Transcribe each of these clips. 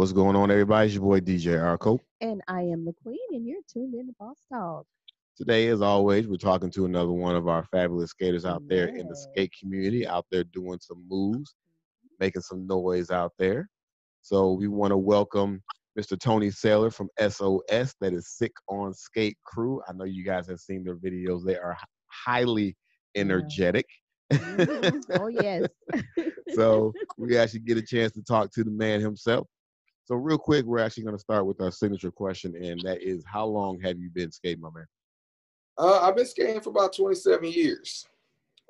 What's going on, everybody? It's your boy DJ Arco. And I am the Queen, and you're tuned in to Boss Talk. Today, as always, we're talking to another one of our fabulous skaters out there in the skate community, out there doing some moves, making some noise out there. So we want to welcome Mr. Tony Saylor from SOS, that is Sick on Skate crew. I know you guys have seen their videos. They are highly energetic. Oh, yes. So we actually get a chance to talk to the man himself. So real quick, we're actually going to start with our signature question, and that is, how long have you been skating, my man? I've been skating for about 27 years.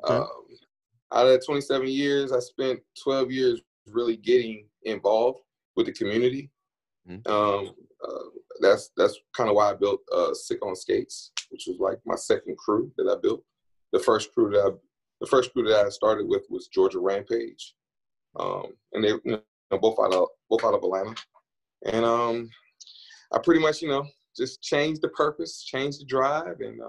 Okay. Out of that 27 years, I spent 12 years really getting involved with the community. Mm-hmm. That's kind of why I built Sick on Skates, which was like my second crew that I built. The first crew that I started with was Georgia Rampage, and they both out of Atlanta. And I pretty much just changed the purpose, changed the drive, and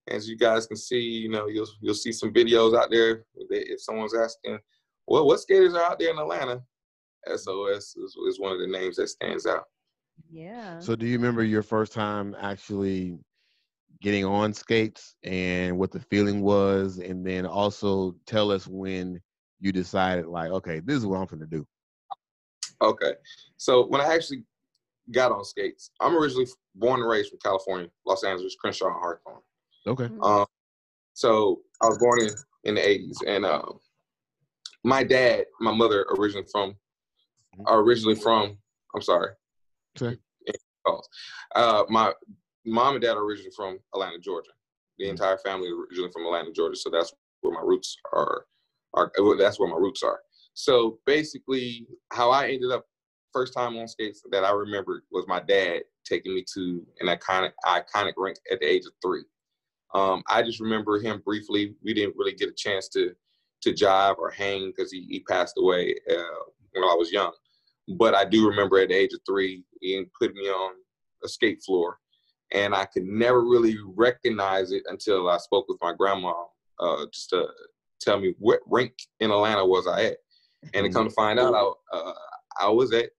as you guys can see, you'll see some videos out there. If someone's asking, well, what skaters are out there in Atlanta? SOS is one of the names that stands out. Yeah. So do you remember your first time actually getting on skates and what the feeling was? And then also tell us when you decided, like, okay, this is what I'm going to do. Okay. So when I actually got on skates, I'm originally born and raised from California, Los Angeles, Crenshaw and Hawthorne. Okay. So I was born in the 80s, and my mother originally from, I'm sorry. Okay. My mom and dad are originally from Atlanta, Georgia. The entire family originally from Atlanta, Georgia. So that's where my roots are. That's where my roots are. So basically, how I ended up first time on skates that I remember was my dad taking me to an iconic rink at the age of 3. I just remember him briefly. We didn't really get a chance to jive or hang because he passed away when I was young. But I do remember at the age of 3, he put me on a skate floor, and I could never really recognize it until I spoke with my grandma just to tell me what rink in Atlanta was I at. And to come to find out, I was at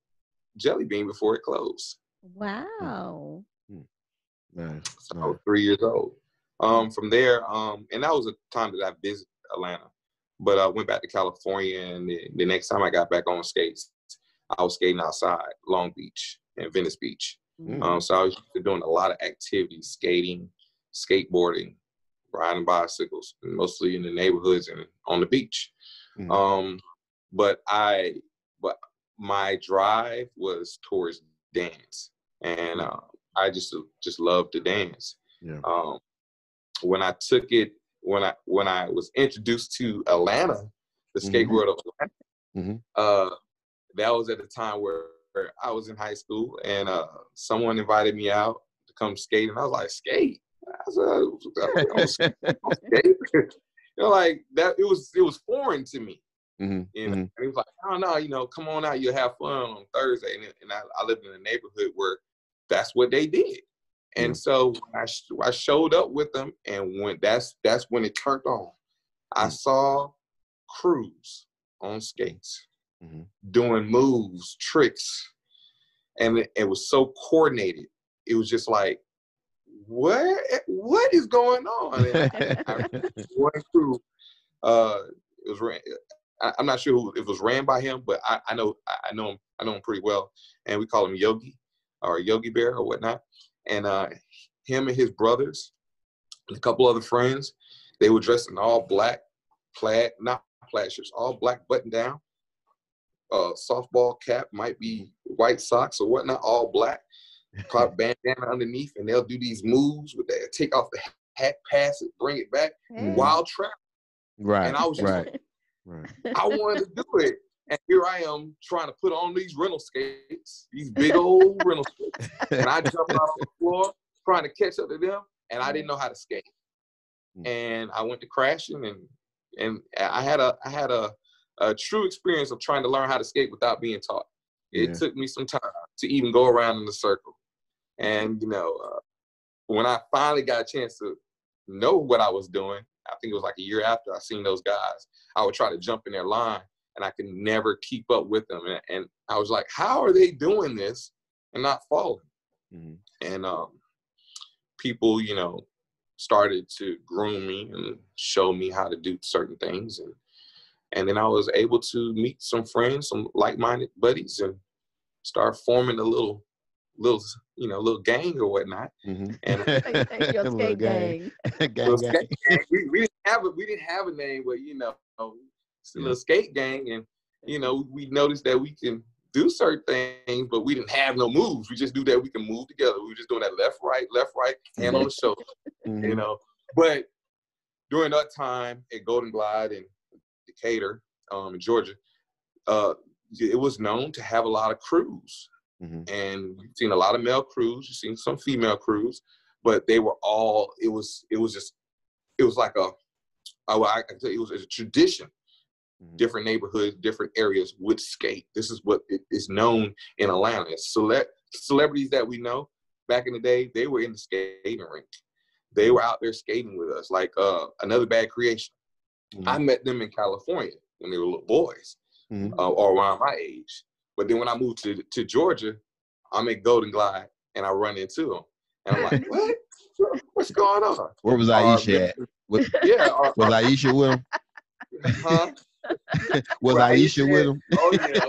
Jelly Bean before it closed. Wow. Nice. So I was 3 years old. From there, and that was a time that I visited Atlanta. But I went back to California, and the next time I got back on skates, I was skating outside Long Beach and Venice Beach. So I was doing a lot of activities, skating, skateboarding, riding bicycles, mostly in the neighborhoods and on the beach. But my drive was towards dance, and I just loved to dance. Yeah. When I was introduced to Atlanta, the skate world of Atlanta, that was at the time where I was in high school, and someone invited me out to come skate, and I was like, skate? I was skate? Like that. It was foreign to me. And he was like, oh no, come on out, you'll have fun on Thursday. And I lived in a neighborhood where that's what they did. And so I showed up with them, and that's when it turned on. I saw crews on skates doing moves, tricks, and it was so coordinated. It was just like, what is going on? One crew, it was. I'm not sure if it was ran by him, but I know him pretty well, and we call him Yogi or Yogi Bear or whatnot. And him and his brothers and a couple other friends, they were dressed in all black not plaid shirts, all black button down, softball cap, might be white socks or whatnot, all black, pop bandana underneath, and they'll do these moves with that, take off the hat, pass it, bring it back, wild trap. Right. And I was just right. I wanted to do it. And here I am trying to put on these rental skates, these big old rental skates. And I jumped out on the floor trying to catch up to them, and I didn't know how to skate. And I went to crashing, and I had a true experience of trying to learn how to skate without being taught. It took me some time to even go around in the circle. And, when I finally got a chance to know what I was doing, I think it was like a year after I seen those guys, I would try to jump in their line, and I could never keep up with them. And I was like, how are they doing this and not falling? And people, you know, started to groom me and show me how to do certain things. And then I was able to meet some friends, some like-minded buddies, and start forming a little, you know, little gang or whatnot. And Your skate gang. Gang. We didn't have a name, but you know, it's a little skate gang, and you know, we noticed that we can do certain things, but we didn't have no moves. We just knew that we can move together. We were just doing that left, right, hand on the shoulder, you know. But during that time at Golden Glide in Decatur, in Georgia, it was known to have a lot of crews. And you've seen a lot of male crews, you've seen some female crews, but they were all, it was like I can tell you, it was a tradition. Different neighborhoods, different areas would skate. This is what is known in Atlanta. Celebrities that we know back in the day, they were in the skating rink. They were out there skating with us, like Another Bad Creation. I met them in California when they were little boys, or around my age. But then when I moved to Georgia, I'm at Golden Glide and I run into them. And I'm like, what? What's going on? Where was Aisha at? Was Aisha with him? Huh? Was Aisha with him? Oh yeah.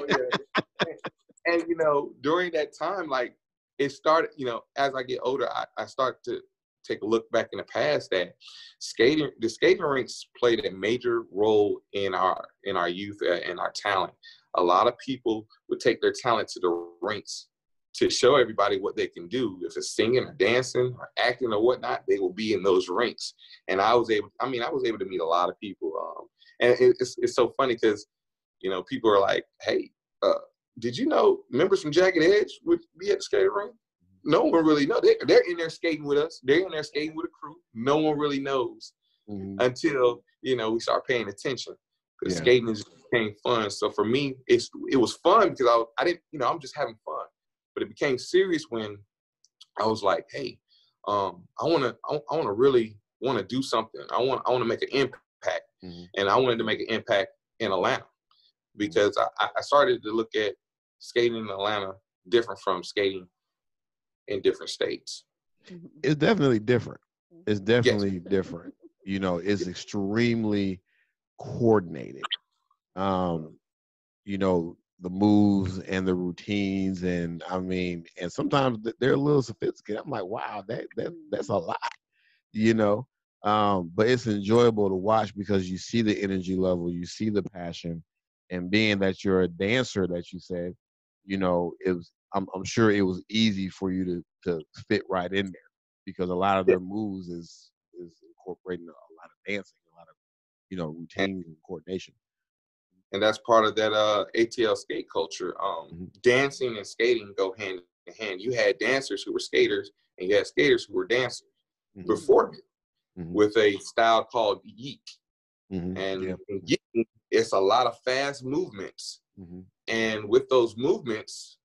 And you know, during that time, like it started, you know, as I get older, I start to take a look back in the past that the skating rinks played a major role in our youth and our talent. A lot of people would take their talent to the rinks to show everybody what they can do. If it's singing or dancing or acting or whatnot, they will be in those rinks. And I was able to meet a lot of people. And it's so funny because, you know, people are like, hey, did you know members from Jagged Edge would be at the skating rink? No one really knows. They're in there skating with us. They're in there skating with a crew. No one really knows until, you know, we start paying attention. Because skating became fun. So for me, it was fun because I didn't, you know, I'm just having fun. But it became serious when I was like, hey, I want to really want to do something. I want to make an impact. And I wanted to make an impact in Atlanta because I started to look at skating in Atlanta different from skating in different states. It's definitely different. It's definitely different. You know, it's extremely coordinated. You know, the moves and the routines, and I mean, and sometimes they're a little sophisticated. I'm like, wow, that's a lot, you know. But it's enjoyable to watch because you see the energy level, you see the passion, and being that you're a dancer, that you said, you know, I'm sure it was easy for you to fit right in there because a lot of their moves is incorporating a lot of dancing, a lot of, you know, routines and coordination. And that's part of that ATL skate culture. Dancing and skating go hand in hand. You had dancers who were skaters, and you had skaters who were dancers before me with a style called yeek. And in yeek, it's a lot of fast movements. And with those movements,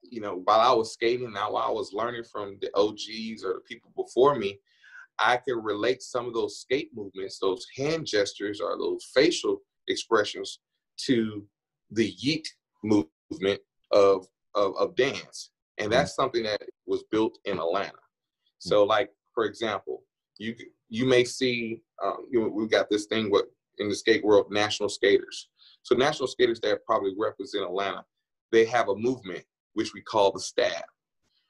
you know, while I was skating, now while I was learning from the OGs or the people before me, I can relate some of those skate movements, those hand gestures or those facial expressions to the yeet movement of dance. And that's something that was built in Atlanta. So like, for example, you may see, we've got this thing in the skate world, national skaters. So national skaters that probably represent Atlanta, they have a movement which we call the stab,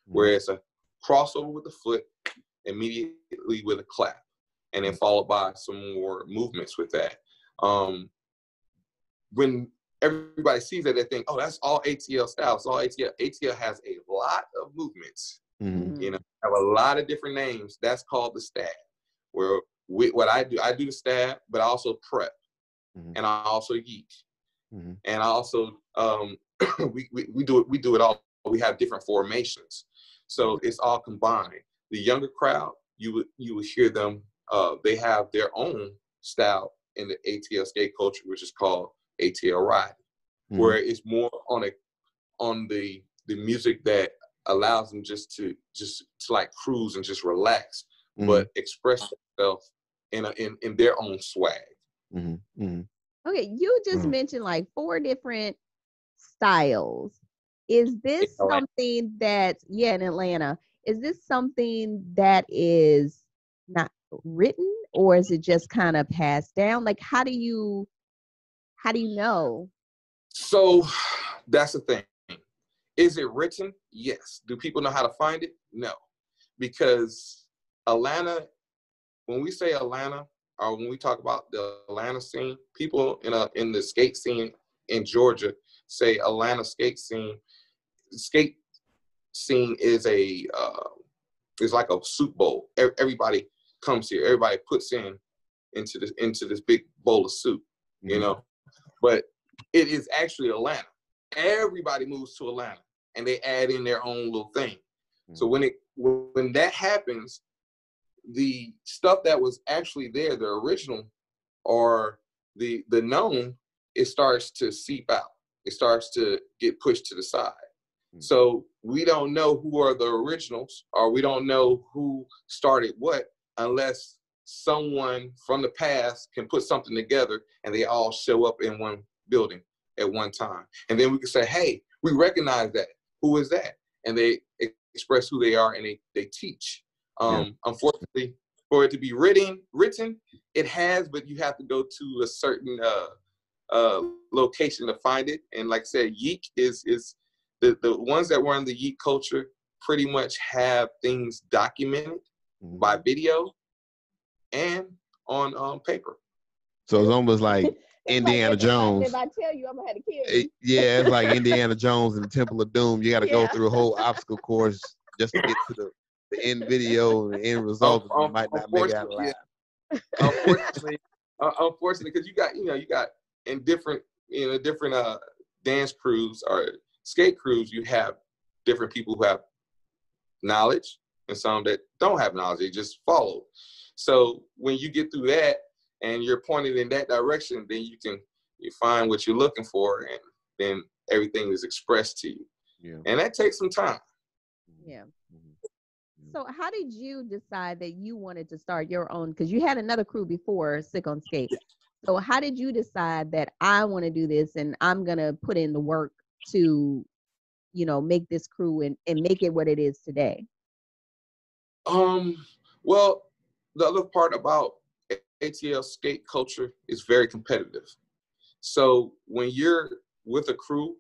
where it's a crossover with the foot, immediately with a clap, and then followed by some more movements with that. When everybody sees that, they think, oh, that's all ATL style. It's all ATL. ATL has a lot of movements. You know, have a lot of different names. That's called the stab. Where what I do the stab, but I also prep, and I also yeet, and I also we do it all. We have different formations, so it's all combined. The younger crowd, you would hear them. They have their own style in the ATL skate culture, which is called ATL ride, where it's more on the music that allows them just to like cruise and just relax, but express themselves in their own swag. Okay, you just mentioned like 4 different styles. Is this something that, in Atlanta, is this something that is not written, or is it just kind of passed down? Like, how do you know? So that's the thing. Is it written? Yes. Do people know how to find it? No. Because Atlanta, when we say Atlanta, or when we talk about the Atlanta scene, people in the skate scene in Georgia say Atlanta skate scene. Skate scene is is like a soup bowl. Everybody comes here. Everybody puts into this big bowl of soup, you know. But it is actually Atlanta. Everybody moves to Atlanta, and they add in their own little thing. So when that happens, the stuff that was actually there, the original or the known, it starts to seep out. It starts to get pushed to the side. So we don't know who are the originals, or we don't know who started what, unless someone from the past can put something together and they all show up in one building at one time. And then we can say, hey, we recognize that. Who is that? And they express who they are, and they teach. Unfortunately, for it to be written, it has, but you have to go to a certain location to find it. And like I said, Yeek is the ones that were in the Yeek culture pretty much have things documented by video and on paper. So it's almost like Indiana Jones. If I tell you, I'm gonna have to kill you. Yeah, it's like Indiana Jones and the Temple of Doom. You got to go through a whole obstacle course just to get to the end video and the end result. You might not make it out alive. Unfortunately, because you got in different dance crews or skate crews, you have different people who have knowledge and some that don't have knowledge. They just follow. So when you get through that and you're pointed in that direction, then you find what you're looking for, and then everything is expressed to you. Yeah. And that takes some time. Yeah. So how did you decide that you wanted to start your own? Because you had another crew before, Sick on Skate. So how did you decide that I want to do this and I'm going to put in the work to, make this crew and make it what it is today? Well, the other part about ATL skate culture is very competitive. So when you're with a crew,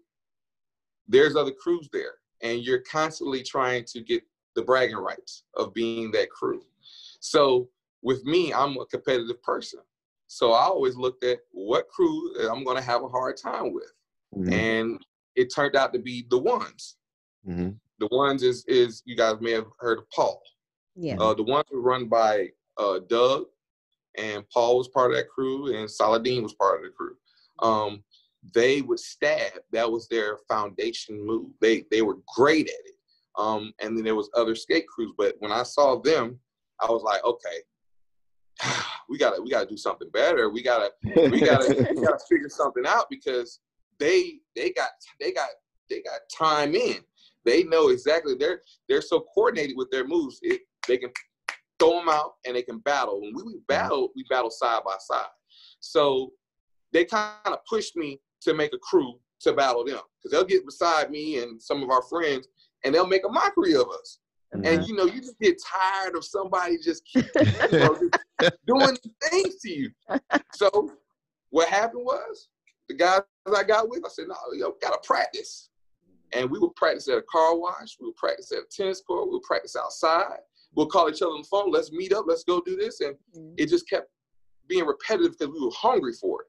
there's other crews there, and you're constantly trying to get the bragging rights of being that crew. So with me, I'm a competitive person. So I always looked at what crew I'm going to have a hard time with. And it turned out to be the Ones. The Ones is you guys may have heard of Paul. Yeah. The Ones were run by Doug, and Paul was part of that crew, and Saladin was part of the crew. They would stab. That was their foundation move. They were great at it. And then there was other skate crews, but when I saw them, I was like, okay, we gotta do something better. We gotta figure something out, because they got time in. They know exactly. They're so coordinated with their moves. They can throw them out and they can battle. When we battle side by side. So they kind of pushed me to make a crew to battle them, because they'll get beside me and some of our friends, and they'll make a mockery of us. And you just get tired of somebody just keep doing things to you. So what happened was, the guys I got with, I said, no, we gotta practice. And we would practice at a car wash, we would practice at a tennis court, we would practice outside. We'll call each other on the phone, let's meet up, let's go do this. And it just kept being repetitive because we were hungry for it.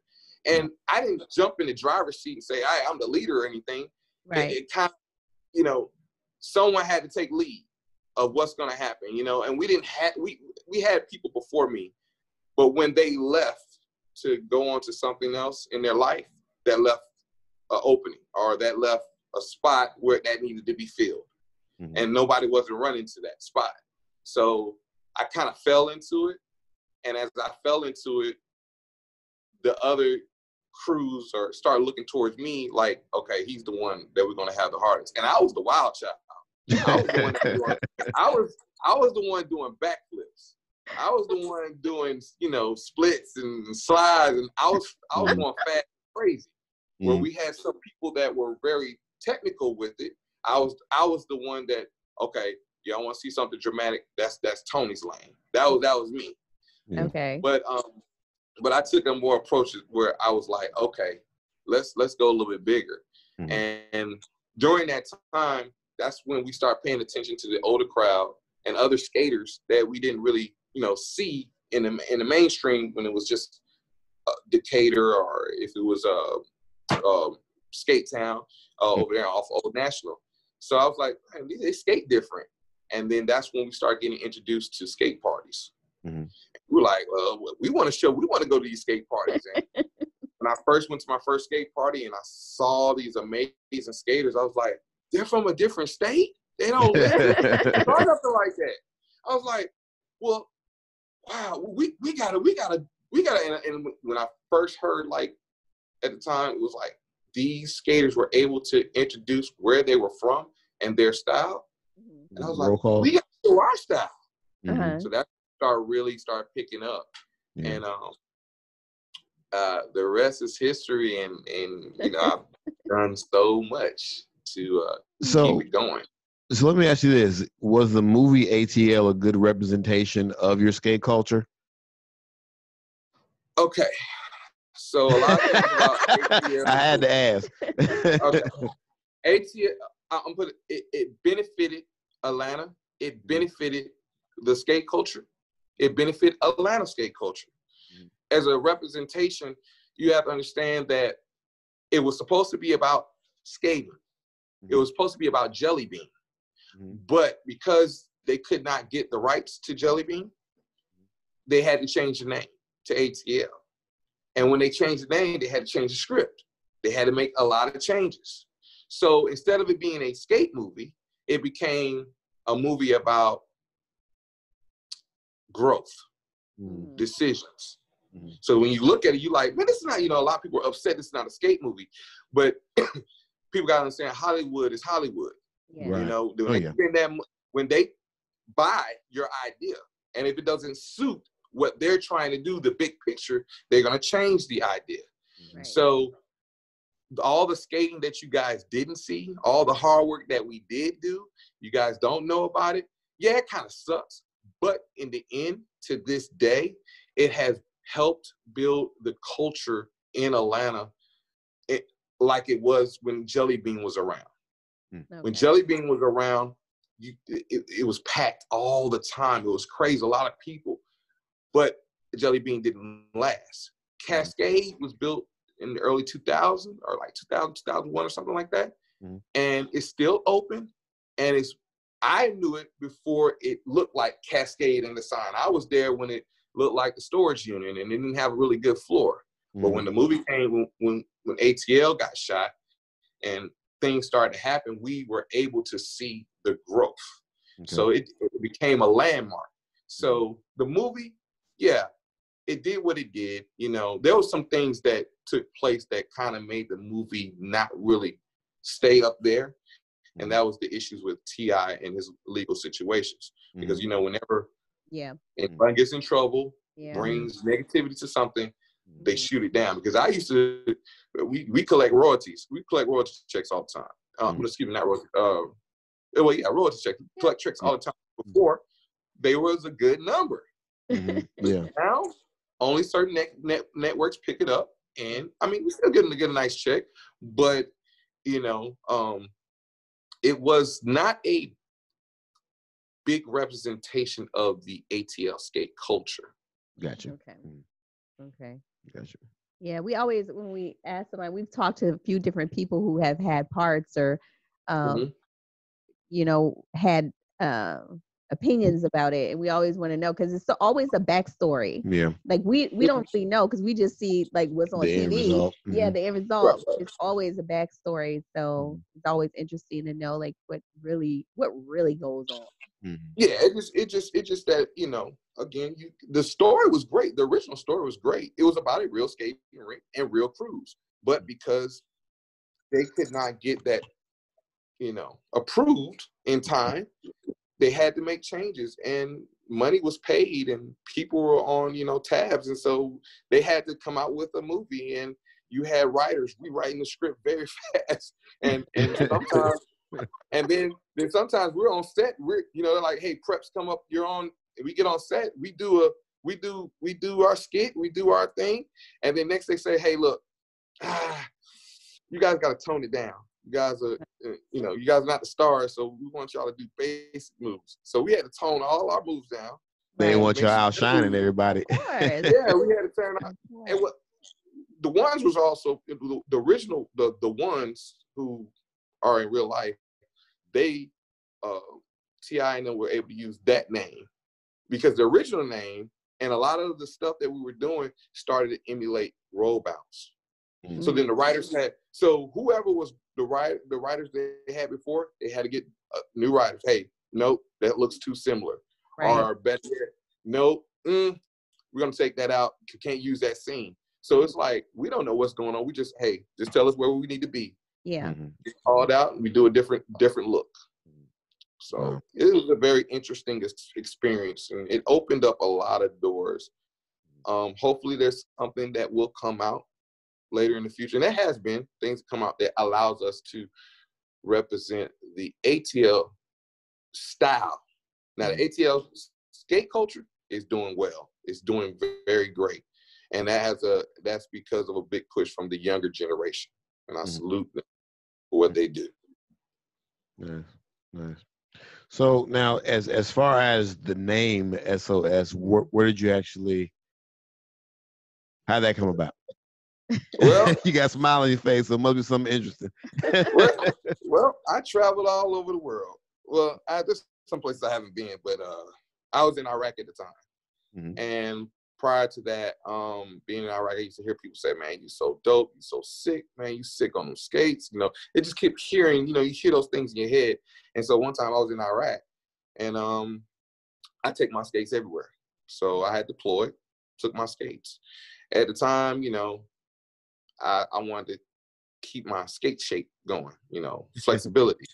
And I didn't jump in the driver's seat and say, I'm the leader or anything. Right. It kind of, someone had to take lead of what's going to happen, and we didn't have, we had people before me, but when they left to go on to something else in their life, that left an opening, or that left a spot where that needed to be filled. And nobody wasn't running to that spot. So I kind of fell into it. And as I fell into it, the other crews started looking towards me like, okay, he's the one that we're going to have the hardest. And I was the wild child. I was the one doing backflips. I was the one doing, splits and slides, and I was going fast and crazy. Where we had some people that were very technical with it. I was the one that, okay, y'all want to see something dramatic? That's Tony's lane. That was me. Okay. But I took a more approach where I was like, okay, let's go a little bit bigger. And during that time, that's when we start paying attention to the older crowd and other skaters that we didn't really, see in the mainstream when it was just Decatur, or if it was Skate Town over there off Old National. So I was like, man, they skate different. And then that's when we started getting introduced to skate parties. We were like, well, we want to go to these skate parties. And when I first went to my first skate party and I saw these amazing skaters, I was like, they're from a different state? They don't live there? Or nothing like that. I was like, well, wow, we gotta, and when I first heard, like, at the time, it was like, these skaters were able to introduce where they were from and their style. And I was like, we got to show our style. So that started picking up. And the rest is history, and I've done so much to keep it going. So let me ask you this. Was the movie ATL a good representation of your skate culture? Okay. So a lot of things about ATL. I had to ask. Okay. ATL, it benefited Atlanta. It benefited the skate culture. It benefited Atlanta skate culture. As a representation, you have to understand that it was supposed to be about skating. It was supposed to be about Jelly Bean. But because they could not get the rights to Jelly Bean, they had to change the name to ATL. And when they changed the name, they had to change the script. They had to make a lot of changes. So instead of it being a skate movie, it became a movie about growth, decisions. So when you look at it, you're like, man, this is not, a lot of people are upset it's not a skate movie. But people got to understand Hollywood is Hollywood. Right. When they buy your idea, and if it doesn't suit what they're trying to do, the big picture, they're going to change the idea. Right. So all the skating that you guys didn't see, all the hard work that we did do, you guys don't know about it. Yeah, it kind of sucks. But in the end, to this day, it has helped build the culture in Atlanta like it was when Jelly Bean was around. Okay. When Jelly Bean was around, it was packed all the time. It was crazy, a lot of people. But Jelly Bean didn't last. Cascade was built in the early 2000s, or like 2000, 2001 or something like that. And it's still open. And I knew it before it looked like Cascade in the sign. I was there when it looked like the storage unit and it didn't have a really good floor. But when the movie came, when ATL got shot and things started to happen, we were able to see the growth. So it became a landmark. So the movie, yeah, it did what it did. There were some things that took place that kind of made the movie not really stay up there. And that was the issues with T.I. and his legal situations. Because, whenever anyone gets in trouble, brings negativity to something, they shoot it down. Because we collect royalties. We collect royalty checks all the time. Excuse me, not royalty. Royalty checks. We collect checks all the time. Before, they was a good number. Now, only certain networks pick it up. And, we're still getting to get a nice check. But, it was not a big representation of the ATL skate culture. Gotcha. Okay. Gotcha. Yeah, we always, when we ask somebody, we've talked to a few different people who have had parts or, had opinions about it, and we always want to know because it's always a backstory. Yeah, like we don't really know because we just see like what's on TV. Yeah, the end result. It's always a backstory, so it's always interesting to know like what really goes on. Yeah, it just that again, the story was great. The original story was great. It was about a real skating rink and real crews, but because they could not get that approved in time, they had to make changes, and money was paid and people were on, you know, tabs. And so they had to come out with a movie, and you had writers rewriting the script very fast. And sometimes, and then sometimes we're on set, you know, they're like, hey, preps, come up, you're on, we get on set, we do our skit, we do our thing. And then next they say, hey, look, you guys got to tone it down. You guys are, you know, you guys are not the stars, so we want y'all to do basic moves. So we had to tone all our moves down. They want you outshining everybody. Yeah, we had to turn out. And what the ones was also the original, the ones who are in real life, they T.I. and them were able to use that name because the original name and a lot of the stuff that we were doing started to emulate roll bounce. Mm-hmm. So then the writers so whoever was the writers they had before, they had to get new writers. Hey, nope, that looks too similar. Right. Or better yet, nope, we're going to take that out. You can't use that scene. So it's like, we don't know what's going on. We just tell us where we need to be. Yeah. Mm-hmm. Get called out and we do a different look. So it was a very interesting experience, and it opened up a lot of doors. Hopefully there's something that will come out later in the future. And there has been things come out that allows us to represent the ATL style. Now the ATL skate culture is doing well. It's doing very great. And that's because of a big push from the younger generation. And I salute them for what they do. Nice. So now, as far as the name SOS, where did you actually? How'd that come about? Well, you got a smile on your face, so it must be something interesting. well, I traveled all over the world. Well, there's some places I haven't been, but I was in Iraq at the time, and prior to that, being in Iraq, I used to hear people say, "Man, you so dope, you so sick, man, you sick on them skates." You know, it just kept hearing. You know, you hear those things in your head. And so one time I was in Iraq, and I take my skates everywhere. So I had deployed, took my skates. At the time, you know, I wanted to keep my skate shape going. You know, flexibility.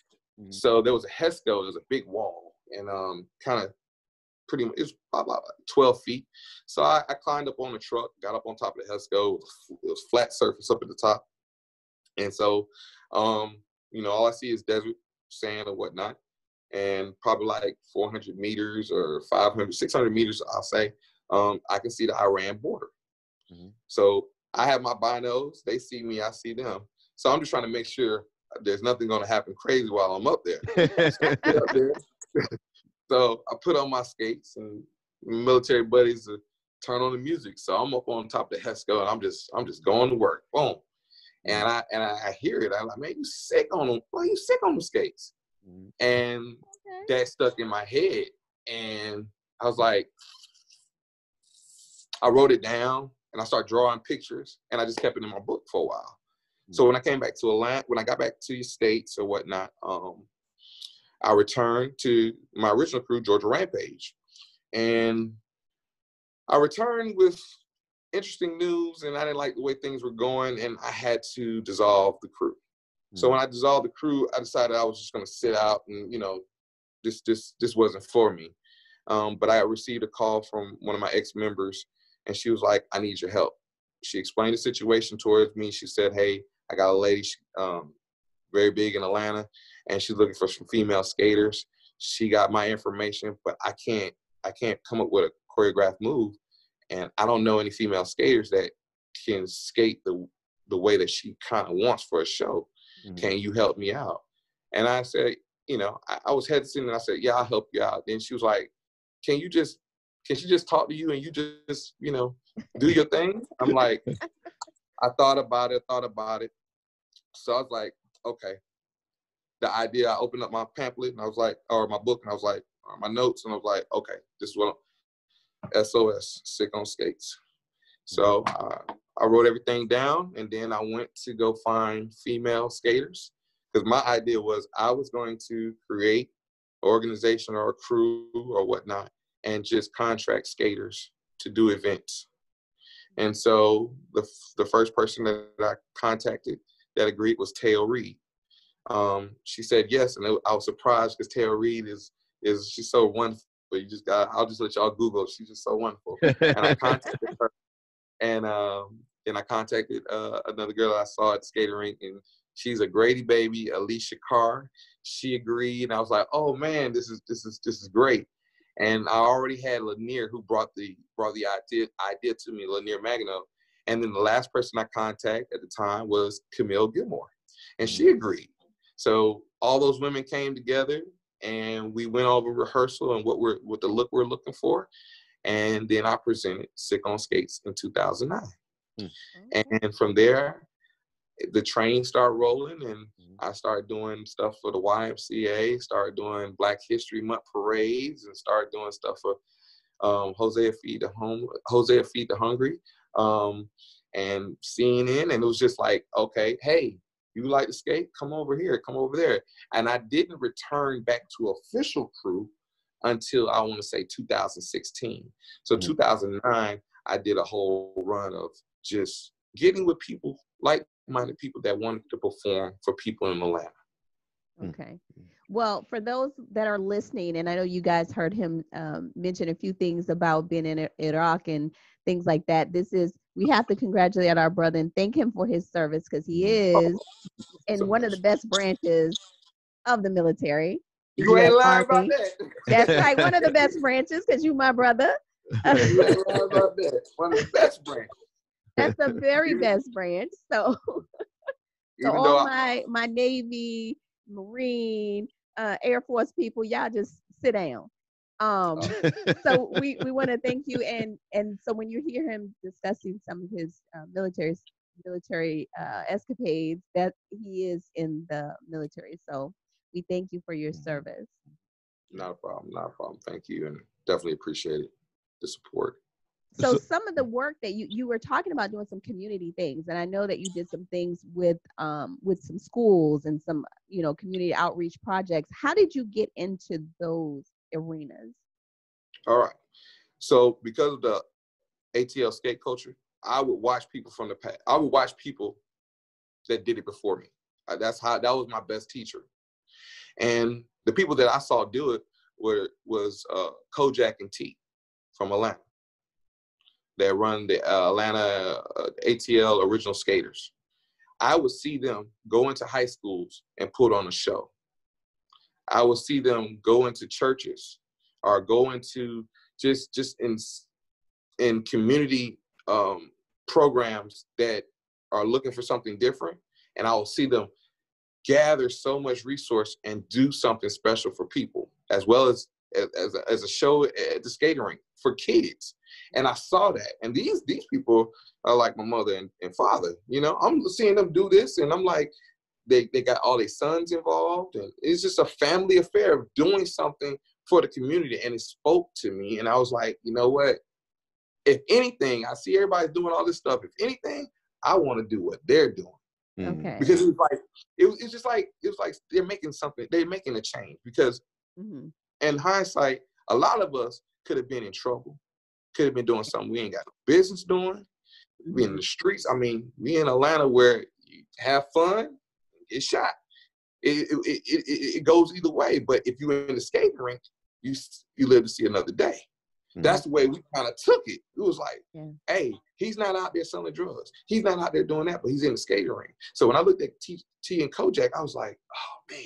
So there was a HESCO, there was a big wall, and kind of pretty much, it was about 12 feet. So I climbed up on the truck, got up on top of the HESCO. It was flat surface up at the top. And so, you know, all I see is desert, sand or whatnot. And probably like 400 meters or 500, 600 meters, I'll say, I can see the Iran border. So I have my binos, they see me, I see them. So I'm just trying to make sure there's nothing going to happen crazy while I'm up there. So I put on my skates, and military buddies turn on the music. So I'm up on top of the HESCO, and I'm just going to work. Boom. And I hear it. I'm like, man, you sick on them? Well, you sick on the skates? And that stuck in my head. And I was like, I wrote it down, and I started drawing pictures, and I just kept it in my book for a while. So when I came back to Atlanta, when I got back to the States or whatnot, I returned to my original crew, Georgia Rampage. And I returned with interesting news, and I didn't like the way things were going, and I had to dissolve the crew. So when I dissolved the crew, I decided I was just going to sit out, and, you know, this wasn't for me. But I received a call from one of my ex-members, and she was like, I need your help. She explained the situation towards me. She said, hey, I got a lady very big in Atlanta, and she's looking for some female skaters. She got my information, but I can't come up with a choreographed move, and I don't know any female skaters that can skate the way that she kind of wants for a show. Can you help me out? And I said, you know, I was hesitant, and I said, yeah, I'll help you out. Then she was like, can she just talk to you, and you just, you know, do your thing? I'm like, I thought about it. So I was like, okay. The idea, I opened up my pamphlet, and I was like, or my book, and I was like, my notes, and I was like, okay, this is what SOS, Sick on Skates. So I wrote everything down, and then I went to go find female skaters, because my idea was I was going to create an organization or a crew or whatnot, and just contract skaters to do events. And so the first person that I contacted that agreed was Tail Reed. She said yes, and I was surprised because Tail Reed she's so wonderful. but I'll just let y'all Google. She's just so wonderful. And I contacted her, and then I contacted another girl I saw at the skating rink, and she's a Grady baby, Alicia Carr. She agreed, and I was like, oh man, this is great. And I already had Lanier, who brought the idea to me, Lanier Magno. And then the last person I contacted at the time was Camille Gilmore, and she agreed. So all those women came together, and we went over rehearsal and what the look we're looking for. And then I presented Sick on Skates in 2009. And from there, the train started rolling, and I started doing stuff for the YMCA, started doing Black History Month parades, and started doing stuff for Hosea Feed the Hungry, and CNN. And it was just like, okay, hey, you like to skate? Come over here, come over there. And I didn't return back to official crew until I want to say 2016. So 2009, I did a whole run of just getting with people, like-minded people that wanted to perform for people in Atlanta. Okay. Well, for those that are listening, and I know you guys heard him mention a few things about being in Iraq and things like that. We have to congratulate our brother and thank him for his service, because he is in one of the best branches of the military. You ain't lying about that. That's right, one of the best branches, because you my brother. You ain't lying about that. One of the best branches. That's the very best branch. So all my Navy, Marine, Air Force people, y'all just sit down. So we want to thank you, and so when you hear him discussing some of his military escapades, that he is in the military. So we thank you for your service. Not a problem. Thank you, and definitely appreciate it, the support. So some of the work that you were talking about, doing some community things, and I know that you did some things with some schools and some community outreach projects. How did you get into those arenas? All right. So because of the ATL skate culture, I would watch people from the past. I would watch people that did it before me. That was my best teacher. And the people that I saw do it was Kojak and T from Atlanta. That run the Atlanta ATL Original Skaters. I would see them go into high schools and put on a show. I would see them go into churches or go into just in community programs that are looking for something different. And I will see them gather so much resource and do something special for people, as well as a show at the skating rink for kids. And I saw that. And these people are like my mother and father. I'm seeing them do this, and I'm like, they got all their sons involved, and it's just a family affair of doing something for the community. And it spoke to me, and I was like, you know what? If anything, I see everybody doing all this stuff. If anything, I want to do what they're doing. Okay. Because it was like they're making something. They're making a change. Because in hindsight, a lot of us could have been in trouble. Could have been doing something we ain't got no business doing. We in the streets. I mean, we in Atlanta where you have fun, get shot. It goes either way. But if you're in the skating rink, you live to see another day. That's the way we kind of took it. It was like, hey, he's not out there selling drugs. He's not out there doing that, but he's in the skating rink. So when I looked at T and Kojak, I was like, oh man,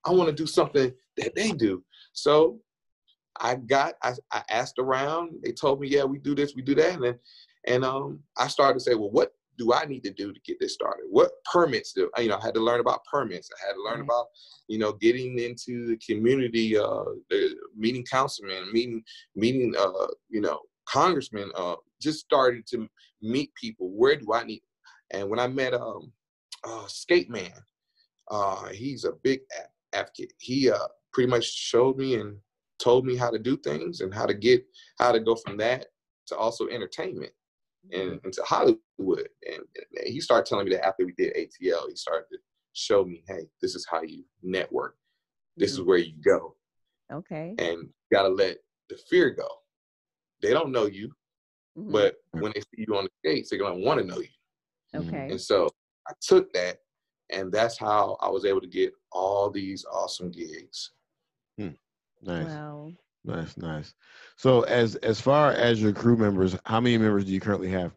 I want to do something that they do. So I asked around. They told me, yeah, we do this, we do that. And I started to say, well, what do I need to do to get this started? What permits do I had to learn about permits. I had to learn about, getting into the community, meeting councilmen, meeting congressmen, just started to meet people. Where do I need? And when I met Skate Man, he's a big advocate. He pretty much showed me and told me how to do things and how to go from that to also entertainment and to Hollywood. And he started telling me that after we did ATL, he started to show me, hey, this is how you network. This is where you go. Okay. And you got to let the fear go. They don't know you, but when they see you on the skates, they're going to want to know you. Okay. And so I took that, and that's how I was able to get all these awesome gigs. Nice. Wow. Nice, nice. So as far as your crew members, how many members do you currently have?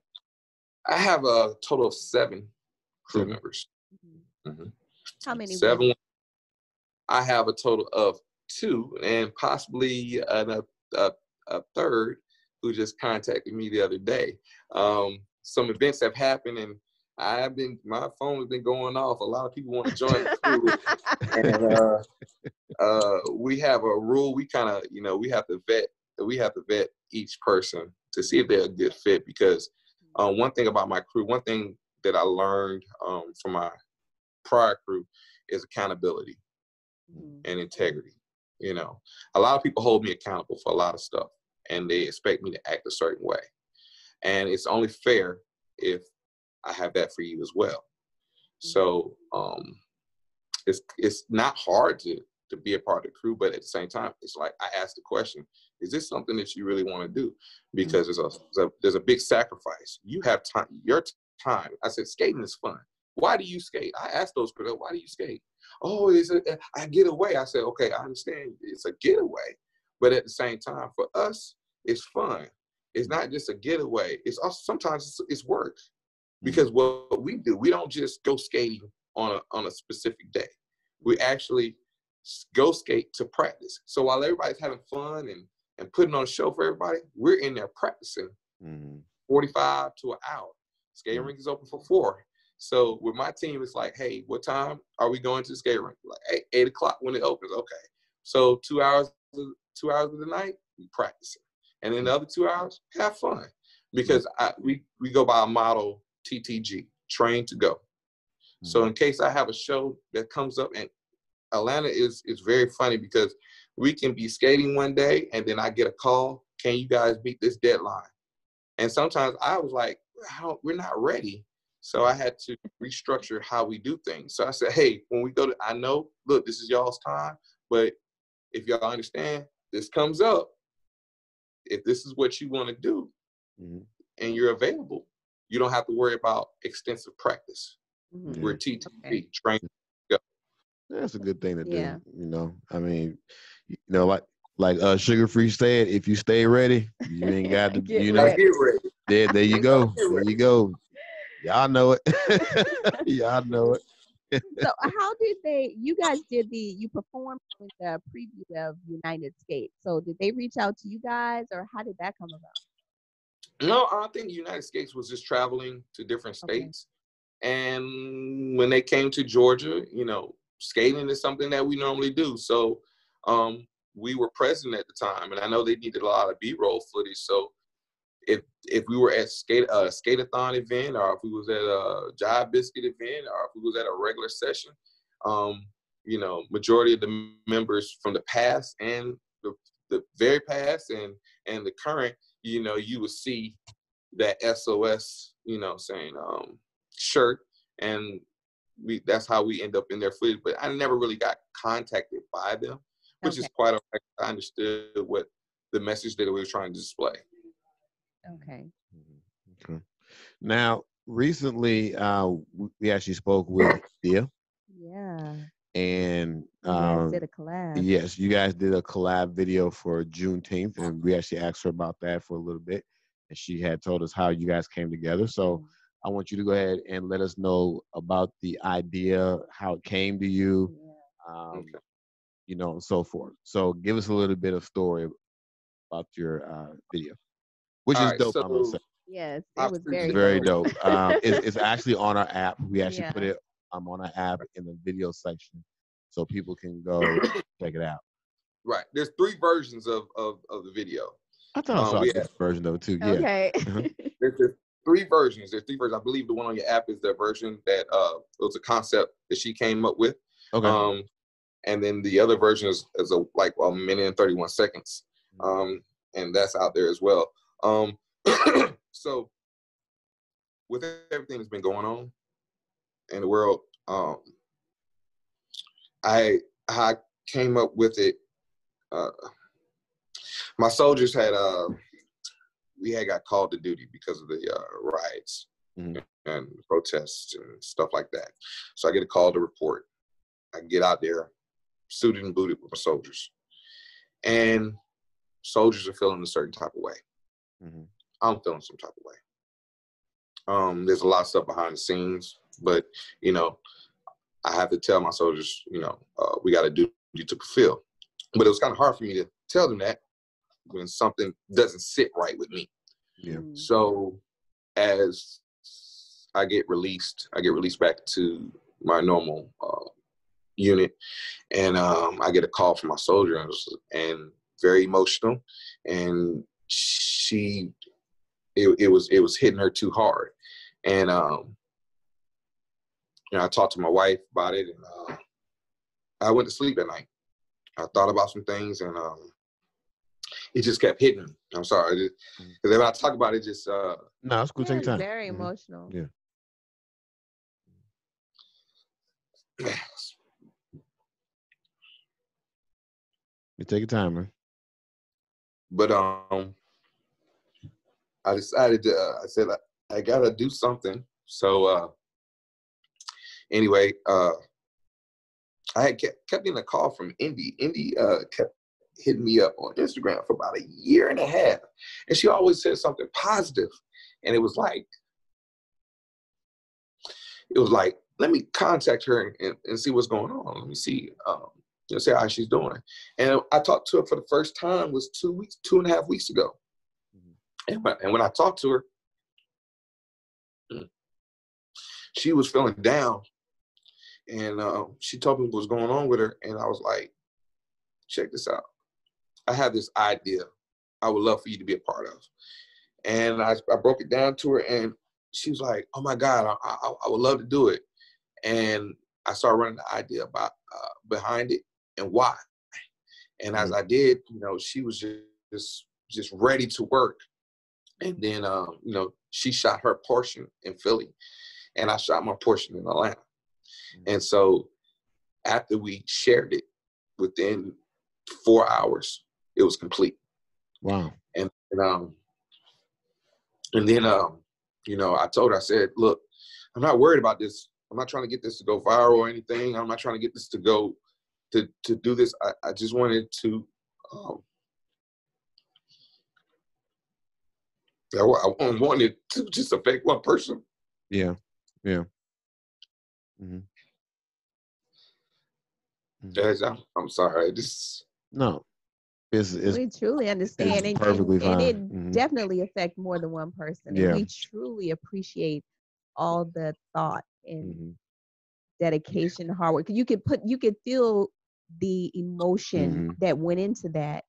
I have a total of 7 crew 7. members. Mm-hmm. How many 7. women? I have a total of 2, and possibly a third who just contacted me the other day. Some events have happened, and my phone has been going off. A lot of people want to join the crew, and we have a rule. We kind of, we have to vet each person to see if they're a good fit. Because one thing about my crew, one thing that I learned from my prior crew is accountability and integrity. A lot of people hold me accountable for a lot of stuff, and they expect me to act a certain way. And it's only fair if I have that for you as well. So it's not hard to be a part of the crew, but at the same time, it's like I ask the question: is this something that you really want to do? Because there's a big sacrifice. You have time, your time. I said, skating is fun. Why do you skate? I asked those girls, why do you skate? Oh, I get away. I said, okay, I understand it's a getaway, but at the same time, for us, it's fun. It's not just a getaway. It's also sometimes it's work, because what we do, we don't just go skating on a specific day. We actually go skate to practice. So while everybody's having fun and putting on a show for everybody, we're in there practicing 45 to an hour. Skating rink is open for 4. So with my team, it's like, hey, what time are we going to the skate rink? Like 8 o'clock when it opens. Okay. So 2 hours of the night, we practicing. And then the other 2 hours, have fun. Because we go by a model TTG, train to go. So in case I have a show that comes up, and Atlanta is very funny because we can be skating one day and then I get a call, can you guys beat this deadline? And sometimes I was like, we're not ready. So I had to restructure how we do things. So I said, hey, when we go I know, look, this is y'all's time, but if y'all understand, this comes up. If this is what you want to do and you're available, you don't have to worry about extensive practice. We're TTP, trained to go. That's a good thing to do. I mean, like Sugar-Free said, if you stay ready, you ain't got to, get ready. There you go. There you go. Y'all know it. Y'all know it. So how did you guys you performed in the preview of United Skates. So did they reach out to you guys, or how did that come about? No, I think United Skates was just traveling to different states. And when they came to Georgia, skating is something that we normally do. So we were present at the time, and I know they needed a lot of B-roll footage. So if we were at skate-a-thon event, or if we was at a Jive Biscuit event, or if we was at a regular session, majority of the members from the past and the very past and the current, you would see that SOS, saying shirt, and that's how we end up in their footage. But I never really got contacted by them, which is quite all right. I understood what the message that we were trying to display. Okay. Now, recently, we actually spoke with Dia. Yeah. And you guys did a collab. Yes, you guys did a collab video for Juneteenth, and we actually asked her about that for a little bit, and she had told us how you guys came together. So I want you to go ahead and let us know about the idea, how it came to you, and so forth. So give us a little bit of story about your video, which is dope, I'm gonna say. Yes, it was very dope. It's actually on our app. We actually put it on our app in the video section, so people can go check it out. Right. There's 3 versions of the video. I thought I saw a different version of it too. Yeah. Okay. There's 3 versions. There's 3 versions. I believe the one on your app is the version that it was a concept that she came up with. Okay. And then the other version is a minute and 31 seconds. And that's out there as well. So with everything that's been going on in the world, I came up with it. My soldiers we had got called to duty because of the riots and protests and stuff like that. So I get a call to report. I get out there, suited and booted with my soldiers. And soldiers are feeling a certain type of way. I'm feeling some type of way. There's a lot of stuff behind the scenes, but you know, I have to tell my soldiers, you know, we got a duty to fulfill. But it was kind of hard for me to tell them that when something doesn't sit right with me. Yeah. So as I get released back to my normal unit, and I get a call from my soldier, and very emotional, and it was hitting her too hard, and you know, I talked to my wife about it, and I went to sleep that night. I thought about some things, and it just kept hitting me. I'm sorry, because when I talk about it, just no, it's cool. Take your time. Very emotional. Yeah. You take your time, man. But I decided to. I said I gotta do something. So anyway, I had kept getting a call from Indy. Indy kept hitting me up on Instagram for about a year and a half, and she always said something positive, and it was like, let me contact her and see what's going on. Let me see, see how she's doing. And I talked to her for the first time was 2.5 weeks ago. And when I talked to her, she was feeling down, and she told me what was going on with her. And I was like, check this out. I have this idea I would love for you to be a part of. And I broke it down to her, and she was like, oh my God, I would love to do it. And I started running the idea about behind it and why. And as I did, you know, she was just ready to work. And then, you know, she shot her portion in Philly, and I shot my portion in Atlanta. And so after we shared it, within 4 hours, it was complete. Wow. And then, you know, I told her, I said, look, I'm not worried about this. I'm not trying to get this to go viral or anything. I'm not trying to get this to go to do this. I just wanted to, I wanted to just affect one person. Yeah. Yeah. I'm sorry. No. We truly understand, and perfectly fine. it definitely affect more than one person. And we truly appreciate all the thought and dedication, hard work. You could feel the emotion that went into that.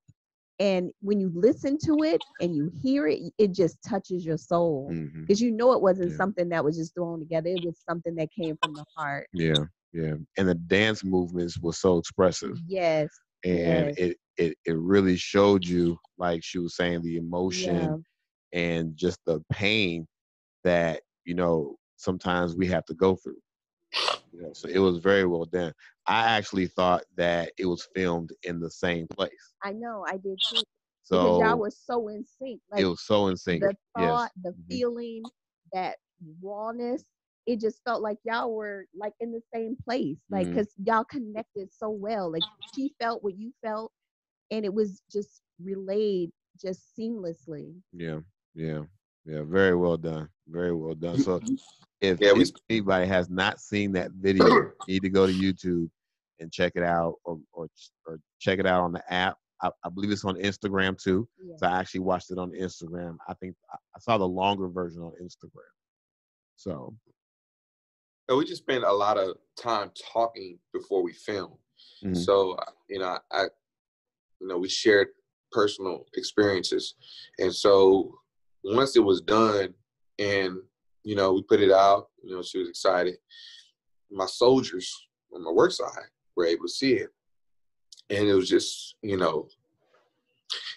And when you listen to it and you hear it, it just touches your soul, because you know it wasn't something that was just thrown together. It was something that came from the heart. Yeah, yeah. And the dance movements were so expressive. Yes. And it really showed you, like she was saying, the emotion and just the pain that, you know, sometimes we have to go through. You know, so it was very well done. I actually thought that it was filmed in the same place. I know, I did too. So because y'all were so in sync. Like, it was so in sync. The thought, the feeling, that rawness, it just felt like y'all were like in the same place. Like, because y'all connected so well. Like, she felt what you felt, and it was just relayed just seamlessly. Yeah, yeah, yeah. Very well done. Very well done. So if anybody has not seen that video, you need to go to YouTube and check it out, or check it out on the app. I believe it's on Instagram too. Yeah. So I actually watched it on Instagram. I think I saw the longer version on Instagram. So we just spend a lot of time talking before we film. So you know, we shared personal experiences, and so once it was done, and you know, we put it out, you know, she was excited. My soldiers on my work side were able to see it. And it was just, you know,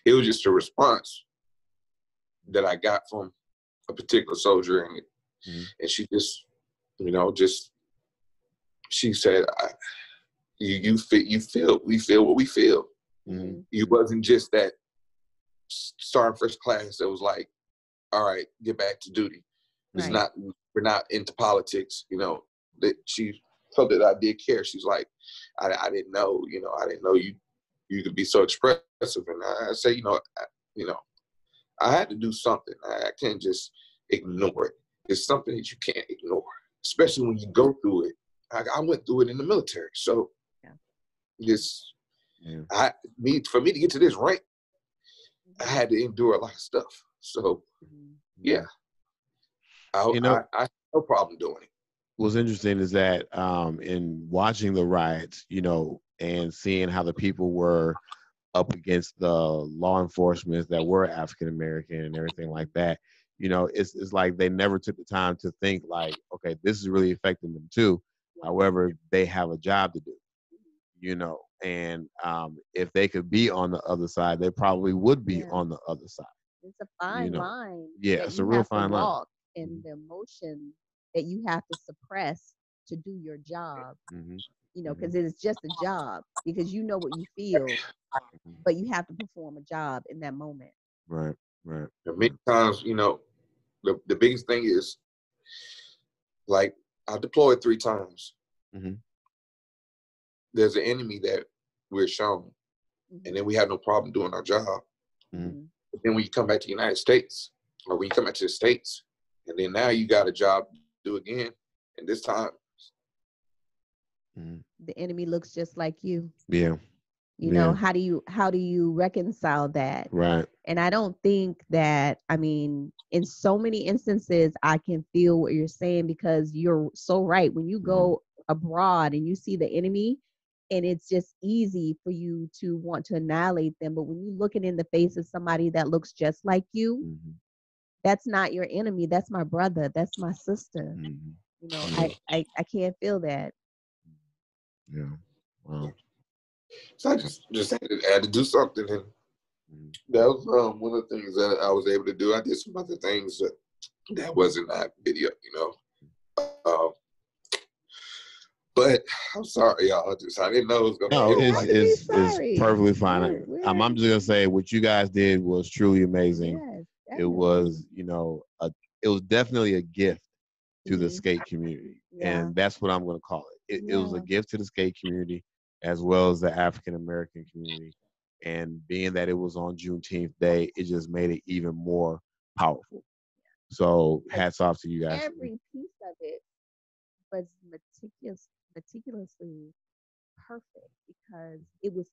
it was just a response that I got from a particular soldier. And she just, you know, she said, we feel what we feel. It wasn't just that starting first class that was like, all right, get back to duty. It's not, we're not into politics, you know. That she felt that I did care. She's like, I didn't know, you know, I didn't know you you could be so expressive. And I say, I had to do something. I can't just ignore it. It's something that you can't ignore, especially when you go through it. I went through it in the military, so for me to get to this rank, I had to endure a lot of stuff. So yeah, I have no problem doing it. What's interesting is that in watching the riots, and seeing how the people were up against the law enforcement that were African American and everything like that, it's like they never took the time to think like, okay, this is really affecting them too. However, they have a job to do, and if they could be on the other side, they probably would be on the other side. It's a fine line. Yeah, it's a real fine line. And the emotion that you have to suppress to do your job, because it's just a job, because you know what you feel, but you have to perform a job in that moment. Right. Many times, the biggest thing is, like, I deployed 3 times. There's an enemy that we're shown, and then we have no problem doing our job. But then when you come back to the United States, or when you come back to the States, and then now you got a job to do again, and this time the enemy looks just like you. Yeah. How do you reconcile that? Right. And I don't think that, in so many instances, I can feel what you're saying, because you're so right. When you go abroad and you see the enemy, and it's just easy for you to want to annihilate them. But when you look it in the face of somebody that looks just like you, that's not your enemy. That's my brother. That's my sister. I can't feel that. Yeah. Wow. So I just had to do something, and that was one of the things that I was able to do. I did some other things that wasn't that video, but I'm sorry, y'all. I didn't know it was going to be. It's perfectly fine. I'm just gonna say what you guys did was truly amazing. Yes, it was, it was definitely a gift to the skate community, and that's what I'm gonna call it. It was a gift to the skate community as well as the African American community, and being that it was on Juneteenth Day, it just made it even more powerful. So hats off to you guys. Every piece of it was meticulously perfect, because it was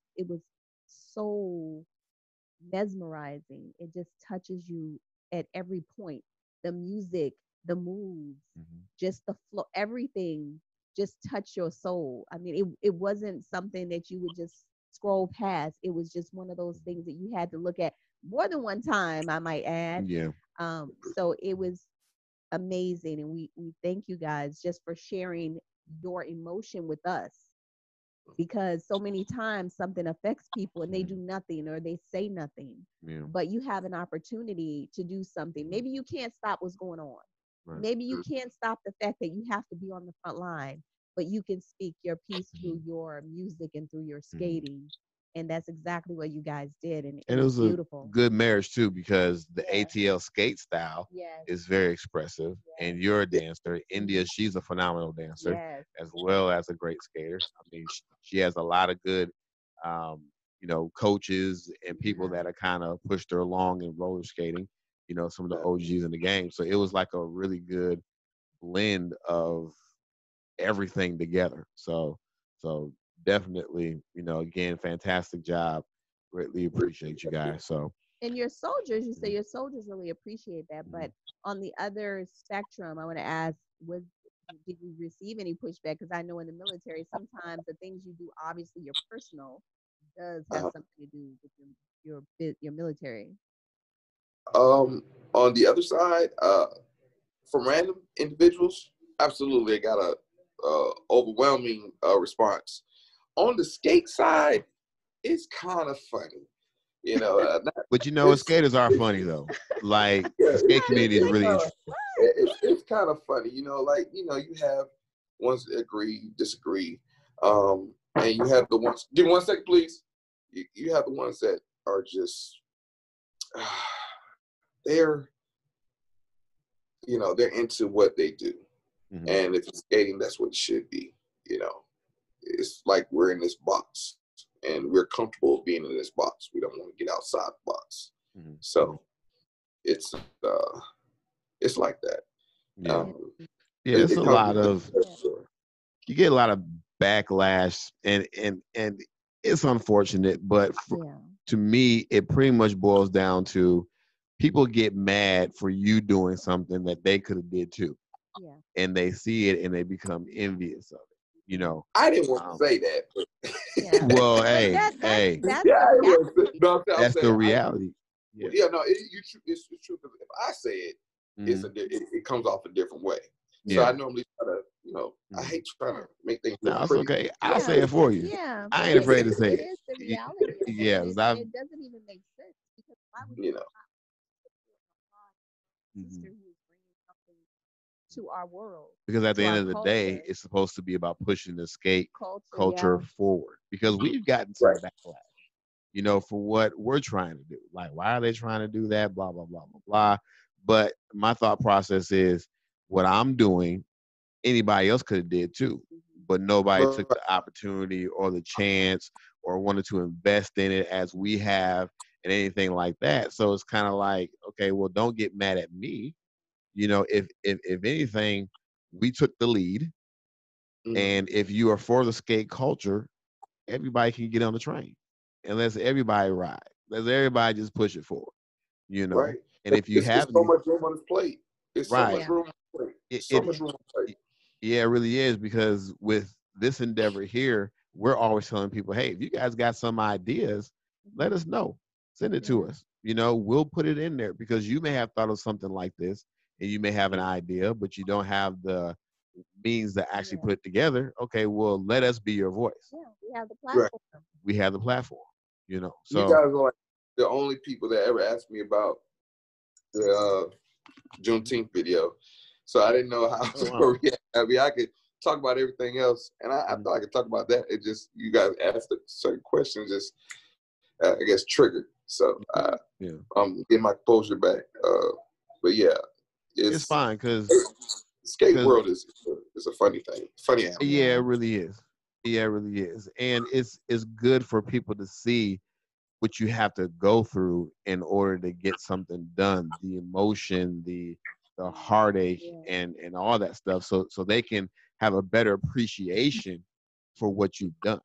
so mesmerizing. It just touches you at every point. The music, the moves, just the flow, everything just touched your soul. It wasn't something that you would just scroll past. It was just one of those things that you had to look at more than one time, I might add. Yeah. So it was amazing, and we thank you guys just for sharing your emotion with us, because so many times something affects people and they do nothing or they say nothing. But you have an opportunity to do something. Maybe you can't stop what's going on. Maybe you can't stop the fact that you have to be on the front line, but you can speak your piece through your music and through your skating. And that's exactly what you guys did. And it was beautiful. A good marriage too, because the ATL skate style is very expressive, and you're a dancer. India, she's a phenomenal dancer as well as a great skater. She has a lot of good, coaches and people that have kind of pushed her along in roller skating. Some of the OGs in the game. So it was like a really good blend of everything together. So definitely, again, fantastic job. Greatly appreciate you guys. So, and your soldiers, you say your soldiers really appreciate that. But on the other spectrum, I want to ask, did you receive any pushback? Because I know in the military, sometimes the things you do, obviously your personal, does have something to do with your military. On the other side, from random individuals, absolutely, I got a overwhelming response. On the skate side, it's kind of funny, but skaters are funny though. Like the skate community is really interesting. It's kind of funny, you have ones that agree, disagree, and you have the ones. Give me 1 second, please. You have the ones that are just they're into what they do, and if it's skating, that's what it should be. It's like we're in this box, and we're comfortable being in this box. We don't want to get outside the box. So it's like that. Yeah, it's a lot of, you get a lot of backlash, and it's unfortunate, but to me, it pretty much boils down to people get mad for you doing something that they could have did too. And they see it and they become envious of it. You know, I didn't want to say that. But well, that's that's the reality. No, it's true. Because if I say it, it comes off a different way. So I normally try to, I hate trying to make things look it's pretty. okay. I'll say it for you. Yeah, I ain't afraid to say it. It is the reality. It doesn't even make sense, because why would you sister who is bringing something to our world? Because at the end of the day, it's supposed to be about pushing the skate culture forward. Because we've gotten some backlash, for what we're trying to do. Like, why are they trying to do that? Blah, blah, blah, blah, blah. But my thought process is, what I'm doing, anybody else could have did too. But nobody took the opportunity or the chance or wanted to invest in it as we have, and anything like that. So it's kind of like, okay, well, don't get mad at me. If anything, we took the lead. And if you are for the skate culture, everybody can get on the train. And let's everybody ride. Let's everybody just push it forward. Right. And if you have so much room on his plate. It's so much room on his plate. So much room on his plate. Yeah, it really is, because with this endeavor here, we're always telling people, hey, if you guys got some ideas, let us know. Send it to us. We'll put it in there, because you may have thought of something like this and you may have an idea, but you don't have the means to actually put it together. Okay, well, let us be your voice. Yeah, we have the platform. We have the platform, So you guys are like the only people that ever asked me about the Juneteenth video. So I didn't know how to react. I mean, I could talk about everything else, and I thought I could talk about that. It just, you guys asked a certain questions, just I guess triggered. So I'm getting my composure back. But yeah, it's fine, because skate world is a funny thing, funny animal. Yeah, it really is. Yeah, it really is, and it's good for people to see what you have to go through in order to get something done. The emotion, the heartache, and all that stuff, so they can have a better appreciation for what you've done.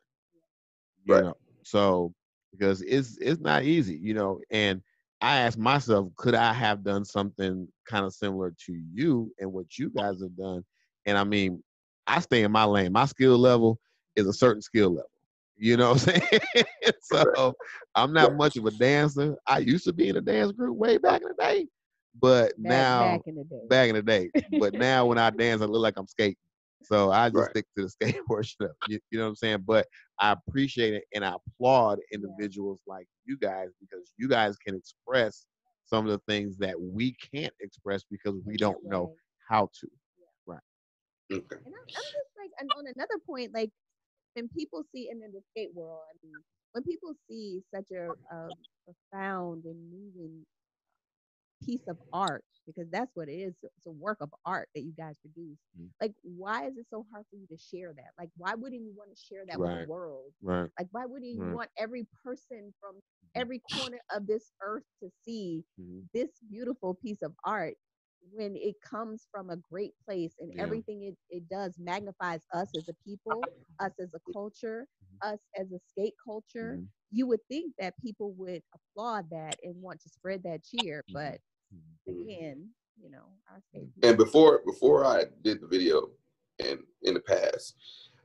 So, because it's not easy, and I asked myself, could I have done something kind of similar to you and what you guys have done? And I mean, I stay in my lane. My skill level is a certain skill level. You know what I'm saying? So I'm not much of a dancer. I used to be in a dance group way back in the day, but now back in the day. But now when I dance, I look like I'm skating. So I just stick to the skateboard stuff. You know what I'm saying? But I appreciate it, and I applaud individuals like you guys, because you guys can express some of the things that we can't express because we don't know how to. Right. And I'm just like, and on another point, like, when people see in the skate world, I mean, when people see such a profound and moving piece of art, because that's what it is, it's a work of art that you guys produce. Like, why is it so hard for you to share that? Like, why wouldn't you want to share that with the world? Like, why wouldn't you want every person from every corner of this earth to see this beautiful piece of art, when it comes from a great place, and everything it does magnifies us as a people, us as a culture, us as a skate culture? You would think that people would applaud that and want to spread that cheer, but again, our skate people. And before I did the video, and in the past,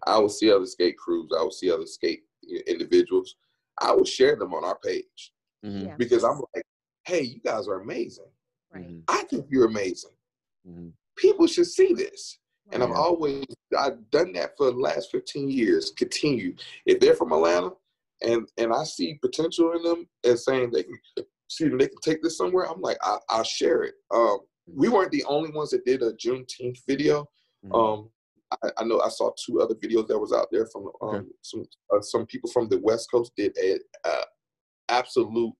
I would see other skate crews, I would see other skate individuals, I would share them on our page, because I'm like, hey, you guys are amazing. I think you're amazing. People should see this. And I've done that for the last 15 years. Continue. If they're from Atlanta and I see potential in them and saying they can take this somewhere, I'm like, I'll share it. We weren't the only ones that did a Juneteenth video. I know I saw 2 other videos that was out there from some people from the West Coast did a absolute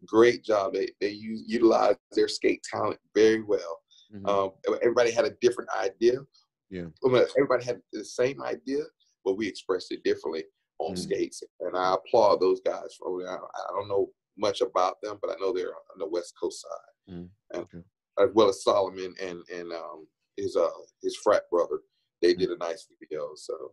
great job. They utilized their skate talent very well. Everybody had a different idea. Everybody had the same idea, but we expressed it differently. on skates, and I applaud those guys for it. I don't know much about them, but I know they're on the West Coast side, and, as well as Solomon and his frat brother. They did a nice video. So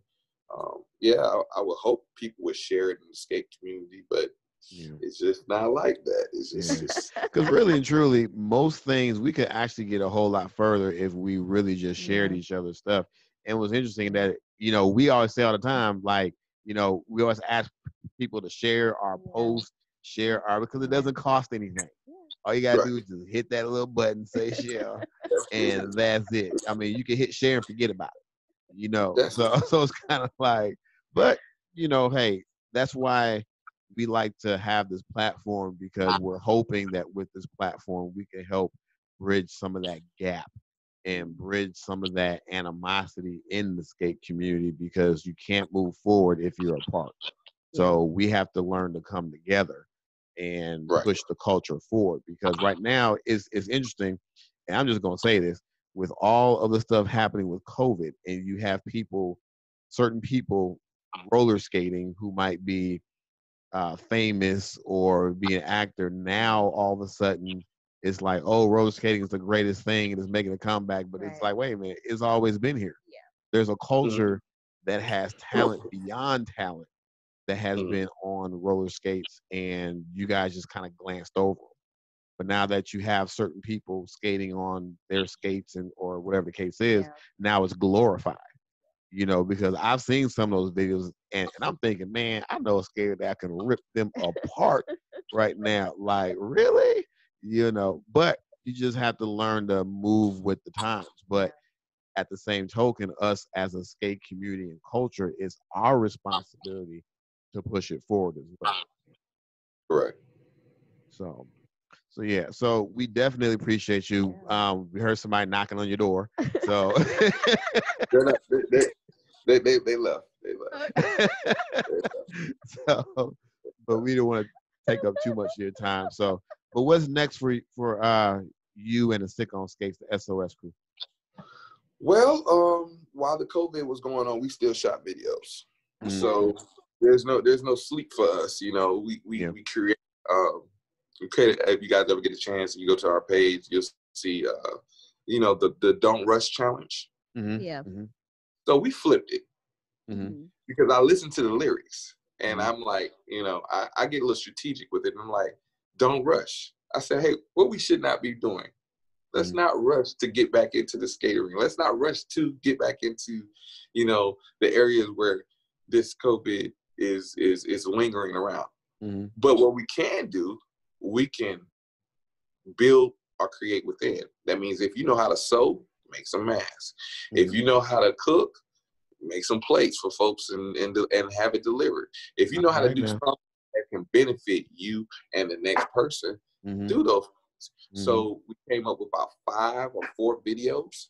yeah, I would hope people would share it in the skate community, but it's just not like that. It's just because really and truly, most things we could actually get a whole lot further if we really just shared each other's stuff. And what's interesting that, you know, we always say all the time, like, you know, we always ask people to share our posts, because it doesn't cost anything. All you gotta do is just hit that little button, say share, and that's it. I mean, you can hit share and forget about it, you know. So it's kind of like, but you know, hey, that's why we like to have this platform, because we're hoping that with this platform we can help bridge some of that gap and bridge some of that animosity in the skate community, because you can't move forward if you're apart. So we have to learn to come together and push the culture forward, because right now it's interesting, and I'm just going to say this, with all of the stuff happening with COVID, and you have certain people roller skating who might be famous or be an actor. Now all of a sudden it's like, oh, roller skating is the greatest thing and it's making a comeback, but it's like, wait a minute, it's always been here. There's a culture that has talent beyond talent that has been on roller skates, and you guys just kind of glanced over them. But now that you have certain people skating on their skates, and or whatever the case is, now it's glorified. You know, because I've seen some of those videos, and I'm thinking, man, I know a skater that can rip them apart right now. Like, really? You know, but you just have to learn to move with the times. But at the same token, us as a skate community and culture, it's our responsibility to push it forward as well. Correct. So yeah, so we definitely appreciate you. We heard somebody knocking on your door, so they left. So, but we don't want to take up too much of your time. So, but what's next for you and the Stick on Skates, the SOS crew? Well, while the COVID was going on, we still shot videos. So there's no sleep for us. You know, we create. If you guys ever get a chance, you go to our page, you'll see, you know, the Don't Rush Challenge. So we flipped it because I listened to the lyrics, and I'm like, you know, I get a little strategic with it. And I'm like, don't rush. I said, hey, what we should not be doing, let's not rush to get back into the skating ring. Let's not rush to get back into, you know, the areas where this COVID is lingering around. But what we can do, we can build or create within. That means if you know how to sew, make some masks. If you know how to cook, make some plates for folks and have it delivered. If you know how to do something that can benefit you and the next person, do those. So we came up with about 5 or 4 videos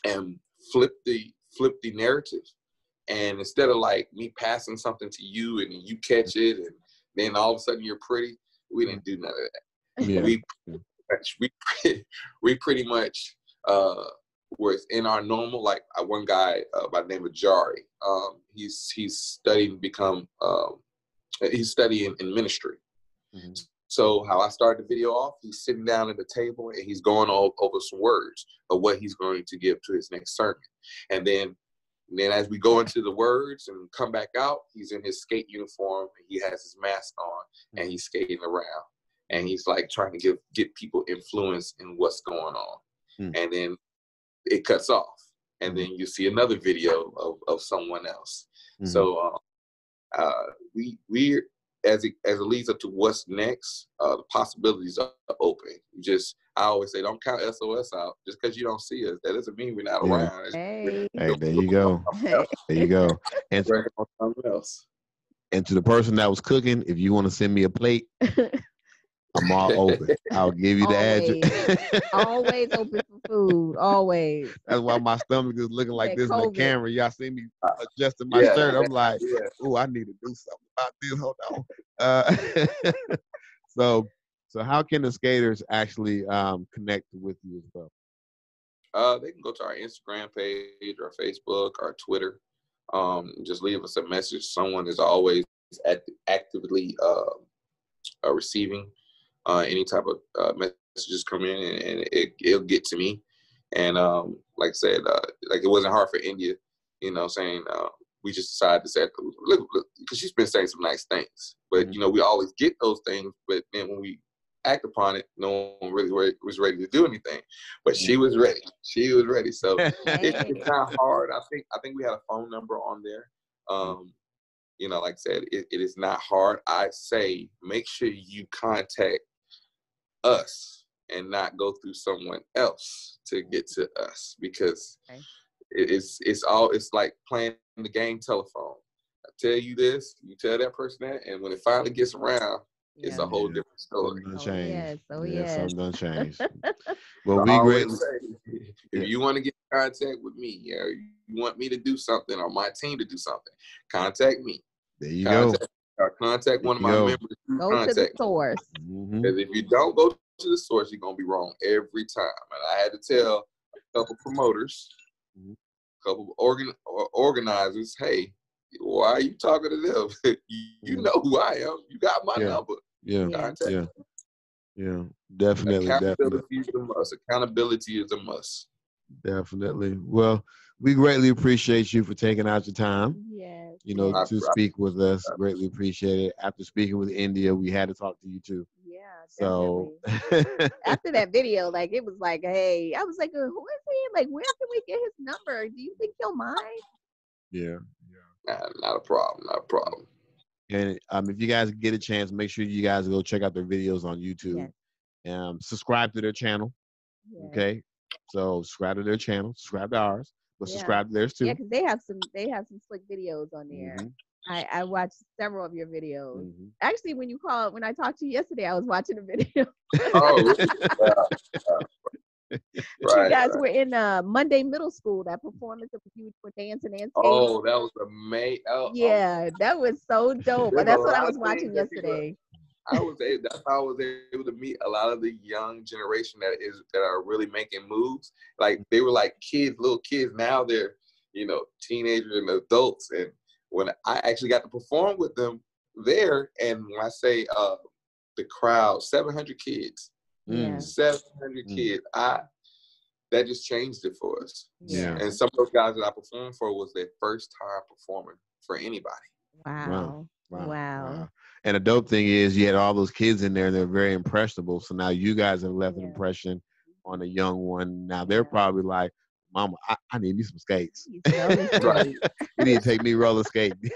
and flipped the narrative. And instead of like me passing something to you and you catch it and then all of a sudden you're pretty, we didn't do none of that. We pretty much was in our normal, like one guy by the name of Jari. He's studying to become he's studying in ministry. So how I started the video off, he's sitting down at the table and he's going over some words of what he's going to give to his next sermon. And then as we go into the words and come back out, he's in his skate uniform and he has his mask on and he's skating around. And he's like trying to get people influence in what's going on. And then it cuts off. And then you see another video of someone else. So we as it leads up to what's next, the possibilities are open. I always say, don't count SOS out. Just because you don't see us, that doesn't mean we're not around. Hey, there you go. There you go. And to the person that was cooking, if you want to send me a plate, I'm all open. I'll give you the address. Always open for food. Always. That's why my stomach is looking like this in the camera. Y'all see me adjusting my shirt. I'm like, oh, I need to do something about this. Hold on. So how can the skaters actually connect with you as well? They can go to our Instagram page, our Facebook, our Twitter. just leave us a message. Someone is always actively receiving any type of messages come in, and it'll get to me. And like I said, like it wasn't hard for India, saying we just decided to say, look, because she's been saying some nice things, but we always get those things, but then when we act upon it, no one really was ready to do anything. But she was ready. She was ready. So it's not hard. I think we had a phone number on there. Like I said, it is not hard. I say make sure you contact us and not go through someone else to get to us, because it's like playing the game telephone. I tell you this, you tell that person that, and when it finally gets around, it's a whole different story. Something done changed. Yes. Something done changed. Well, so we greatly say, if you want to get in contact with me, or you want me to do something, or my team to do something, contact me. There you go. Contact one of my members. Go to the source. Because if you don't go to the source, you're gonna be wrong every time. And I had to tell a couple promoters, a couple organizers, hey, why are you talking to them? You know who I am. You got my number. Yeah. Definitely. Accountability is a must. Definitely. Well, we greatly appreciate you for taking out your time. Yes. To speak with us. Greatly appreciate it. After speaking with India, we had to talk to you too. Yeah. So after that video, like it was like, hey, I was like, who is he? Like, where can we get his number? Do you think he'll mind? Yeah. Not a problem. Not a problem. And if you guys get a chance, make sure you guys go check out their videos on YouTube. Subscribe to their channel. Okay. So subscribe to their channel, subscribe to ours, but subscribe to theirs too. Yeah, because they have some slick videos on there. I watched several of your videos. Actually, when I talked to you yesterday, I was watching a video. Oh, you guys were in Monday Middle School. That performance of you were dancing and skating. Oh, that was amazing. That was so dope. That's what I was watching yesterday. That's how I was able to meet a lot of the young generation that are really making moves. Like they were like kids, little kids. Now they're, teenagers and adults. And when I actually got to perform with them there, and when I say the crowd, 700 kids, 700 kids, that just changed it for us. Yeah. And some of those guys that I performed for was their first time performing for anybody. Wow. And the dope thing is you had all those kids in there and they're very impressionable. So now you guys have left an impression on a young one. Now they're probably like, Mama, I need me some skates. You need to take me roller skating.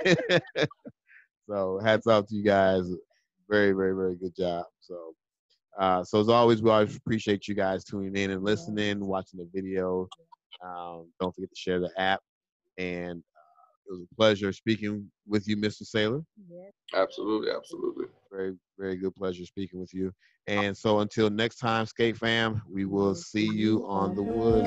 So hats off to you guys. Very, very, very good job. So as always, we always appreciate you guys tuning in and listening, watching the video. Don't forget to share the app. And it was a pleasure speaking with you, Mr. Saylor. Absolutely. Very, very good pleasure speaking with you. And so until next time, Skate Fam, we will see you on the wood.